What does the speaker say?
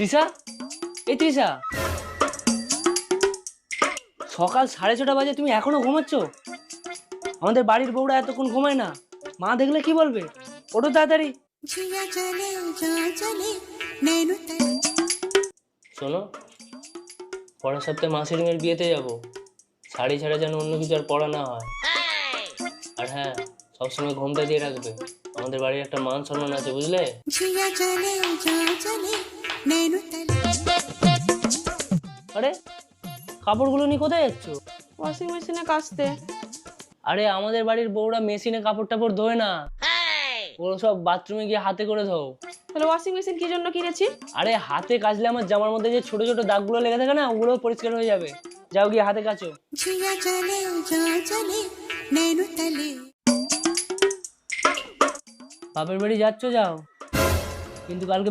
তৃষা, এই তৃষা, সকাল 6:30 বাজে, তুমি এখনো ঘুমাচ্ছ? আমাদের বাড়ির বউরা এতক্ষণ ঘুমায় না, মা দেখলে কি বলবে? ওঠো তাড়াতাড়ি। শোনো, পরের সপ্তাহে মাসিরিংয়ের বিয়েতে যাবো। শাড়ি ছাড়া যেন অন্য কিছু আর পড়া না হয়। আর হ্যাঁ, সবসময় ঘুমটা দিয়ে রাখবে, আমাদের বাড়ির একটা মান সম্মান আছে, বুঝলে? আরে, কাপড়গুলো নিয়ে কোথায় যাচ্ছ? ওয়াশিং মেশিনে কাচতে। আরে, আমাদের বাড়ির বউরা মেশিনে কাপড় টাপড় ধোয় না, ওগুলো সব বাথরুমে গিয়ে হাতে করে ধোও। তাহলে ওয়াশিং মেশিন কি জন্য কিনেছি? আরে, হাতে কাচলে আমার জামার মধ্যে যে ছোট ছোট দাগগুলো লেগে থাকে না, ওগুলো পরিষ্কার হয়ে যাবে। যাও গিয়ে হাতে কাচো। বাপের বাড়ি যাচ্ছ যাও, কিন্তু কালকে